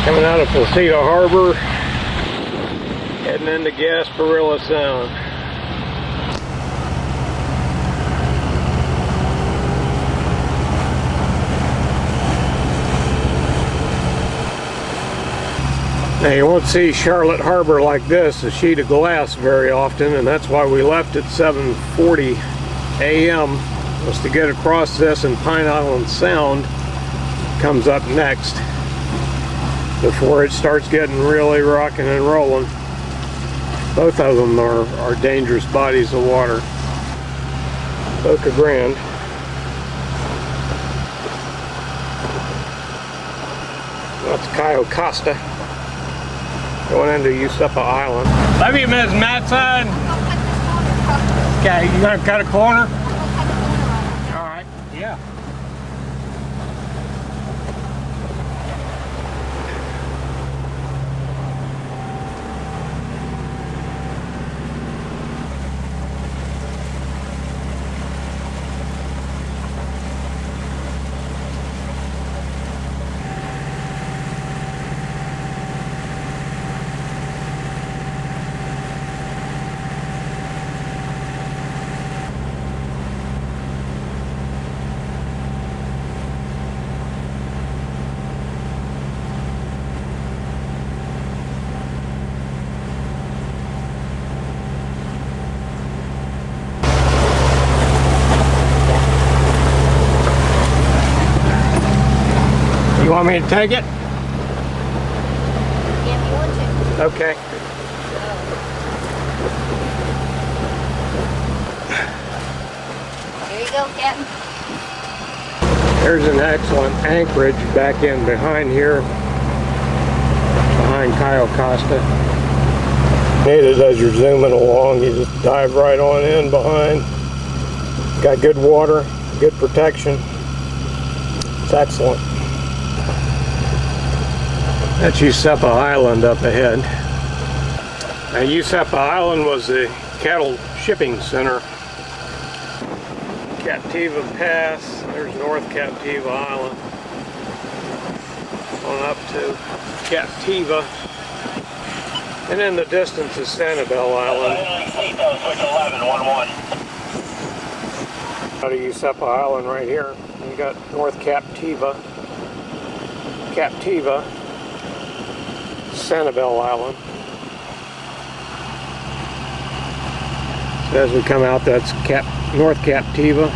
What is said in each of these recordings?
Coming out of Placida Harbor, heading into Gasparilla Sound. Now you won't see Charlotte Harbor like this, a sheet of glass, very often, and that's why we left at 7:40 a.m. was to get across this, and Pine Island Sound comes up next before it starts getting really rocking and rolling. Both of them are dangerous bodies of water. Boca Grande. That's Cayo Costa. Going into Usepa Island. Love you, Ms. Mattson. Okay, you gonna cut a corner? All right, yeah. You want me to take it? Yeah, if you want to. Okay. Here you go, Captain. There's an excellent anchorage back in behind here, behind Cayo Costa. Neat is as you're zooming along, you just dive right on in behind. Got good water, good protection. It's excellent. That's Usepa Island up ahead. Now, Usepa Island was the cattle shipping center. Captiva Pass, there's North Captiva Island. On up to Captiva. And in the distance is Sanibel Island. Out of Usepa Island right here. You got North Captiva. Captiva. Sanibel Island. So as we come out, that's North Captiva,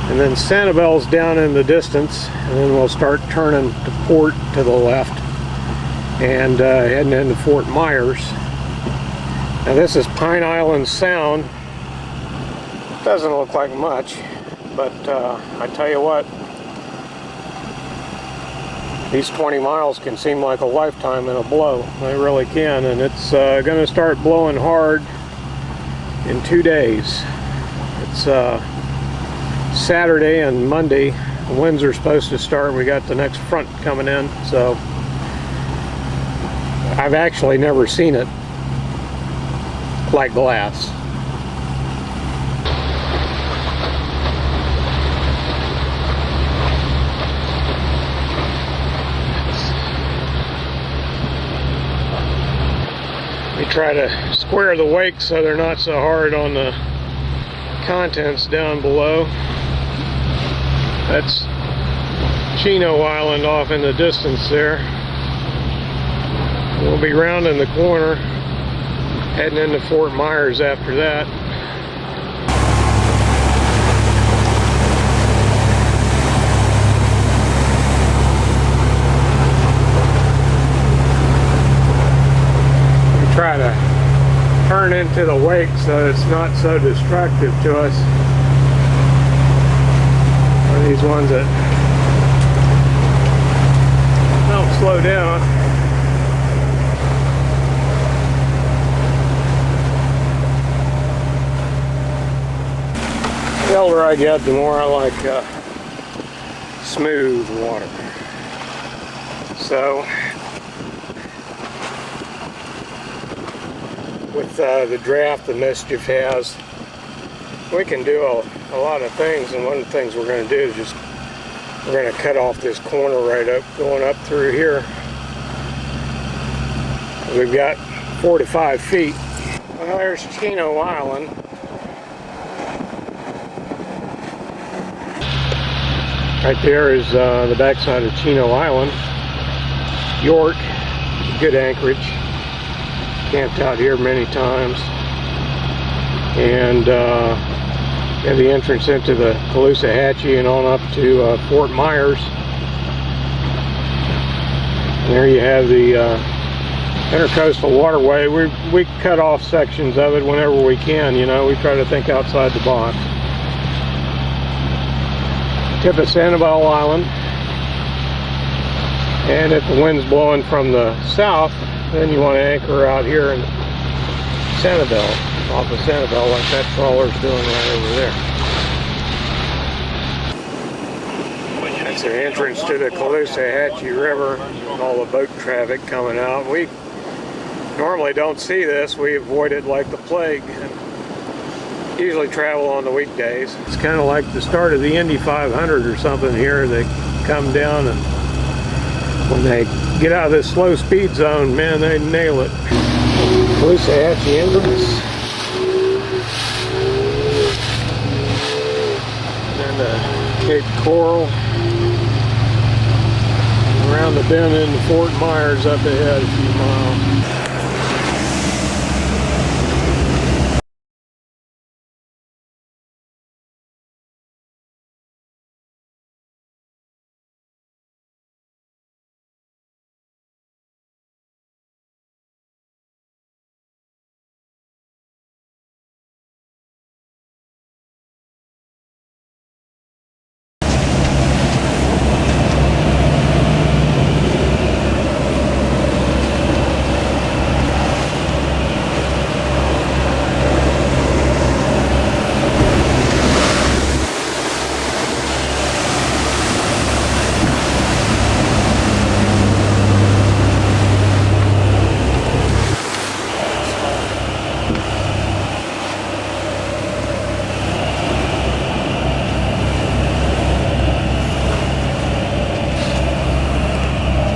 and then Sanibel's down in the distance, and then we'll start turning to port to the left and heading into Fort Myers. Now this is Pine Island Sound. Doesn't look like much, but I tell you what, these 20 miles can seem like a lifetime in a blow. They really can, and it's going to start blowing hard in 2 days. It's Saturday and Monday. The winds are supposed to start. We got the next front coming in, so I've actually never seen it like glass. We try to square the wakes so they're not so hard on the contents down below. That's Chino Island off in the distance there. We'll be rounding the corner, heading into Fort Myers after that. Try to turn into the wake so it's not so destructive to us. Or these ones that don't slow down. The older I get, the more I like smooth water. So with the draft the Mischief has, we can do a lot of things, and one of the things we're going to do is just We're going to cut off this corner right up, going up through here. We've got 4 to 5 feet. Well, there's Chino Island. Right there is the backside of Chino Island. York, good anchorage. Camped out here many times. And have the entrance into the Caloosahatchee and on up to Fort Myers. And there you have the Intercoastal Waterway. We cut off sections of it whenever we can, you know. We try to think outside the box. Tip of Sanibel Island. And if the wind's blowing from the south, then you want to anchor out here in Sanibel, off of Sanibel, like that trawler's doing right over there. That's the entrance to the Caloosahatchee River, all the boat traffic coming out. We normally don't see this. We avoid it like the plague. Usually travel on the weekdays. It's kind of like the start of the Indy 500 or something here. They come down, and when they get out of this slow speed zone, man, they nail it. Caloosahatchee entrance. And Cape Coral. Around the bend into Fort Myers up ahead a few miles.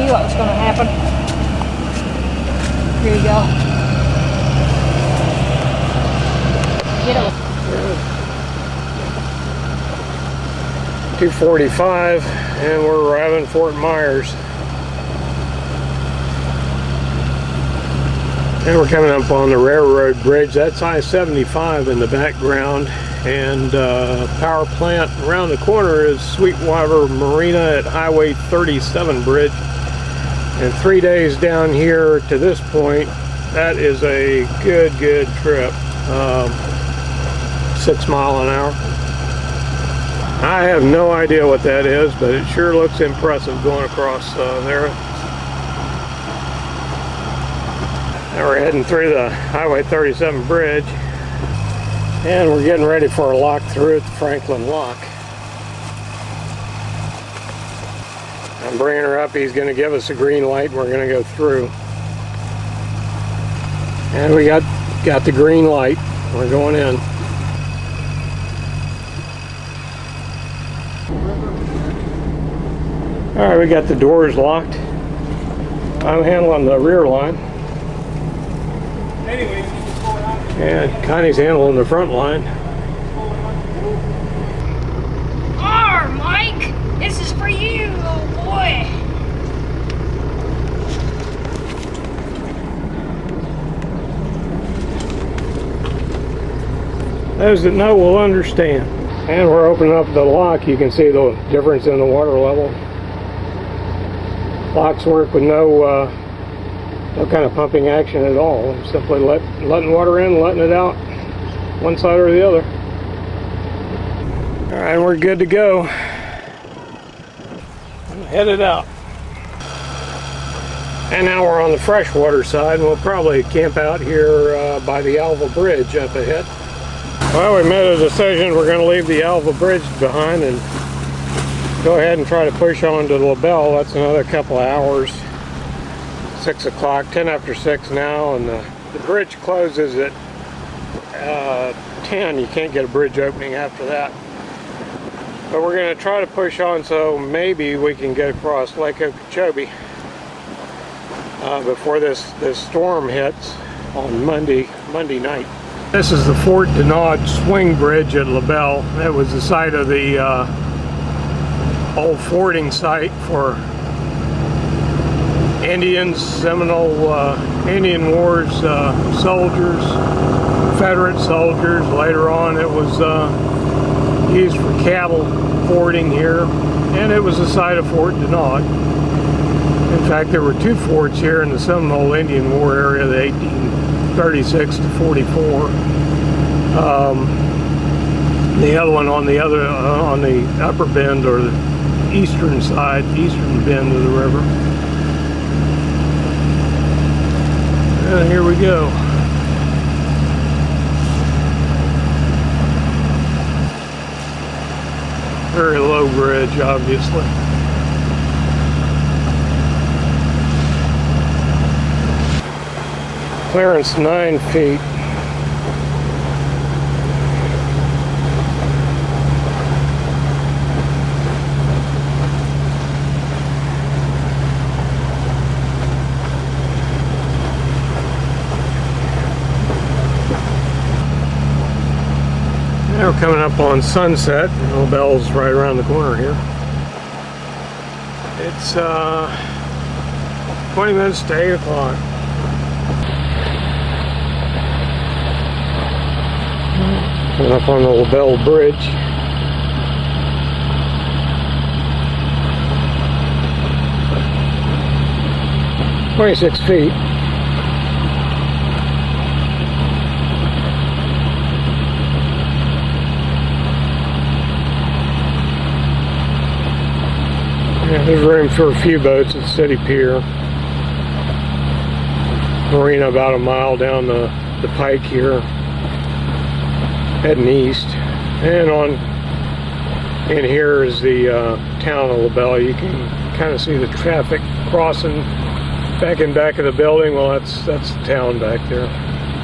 What was going to happen. Here you go. Get it. 2:45, and we're arriving Fort Myers. And we're coming up on the railroad bridge. That's I-75 in the background. And power plant around the corner is Sweetwater Marina at Highway 37 bridge. And 3 days down here to this point, that is a good trip. 6 miles an hour. I have no idea what that is, but it sure looks impressive going across there. Now we're heading through the Highway 37 bridge, and we're getting ready for a lock through at the Franklin Lock. I'm bringing her up. He's going to give us a green light. We're going to go through. And we got the green light. We're going in. All right, we got the doors locked. I'm handling the rear line. And Connie's handling the front line. Mike, this is for you, oh boy. Those that know will understand. And we're opening up the lock. You can see the difference in the water level. Locks work with no kind of pumping action at all. Simply letting water in, letting it out, one side or the other. All right, we're good to go. Headed out. And now we're on the freshwater side, and we'll probably camp out here by the Alva Bridge up ahead. Well, we made a decision. We're going to leave the Alva Bridge behind and go ahead and try to push on to LaBelle. That's another couple of hours. 6 o'clock, 10 after 6 now, and the bridge closes at 10. You can't get a bridge opening after that. But we're going to try to push on so maybe we can get across Lake Okeechobee before this storm hits on Monday night. This is the Fort Denard Swing Bridge at LaBelle. That was the site of the old fording site for Indians, Seminole Indian Wars soldiers, Confederate soldiers. Later on it was used for cattle fording here, and it was the site of Fort Denard. In fact, there were two forts here in the Seminole Indian War area, the 1836 to 44. The other one on the upper bend, or the eastern side, eastern bend of the river. And here we go. Very low bridge, obviously. Clearance 9 feet. Now we're coming up on sunset. LaBelle's right around the corner here. It's 20 minutes to 8 o'clock. Coming up on the LaBelle Bridge. "26 feet. Yeah, there's room for a few boats at City Pier. Marina about a mile down the pike here, heading east. And in here is the town of LaBelle. You can kind of see the traffic crossing back in back of the building. Well, that's the town back there.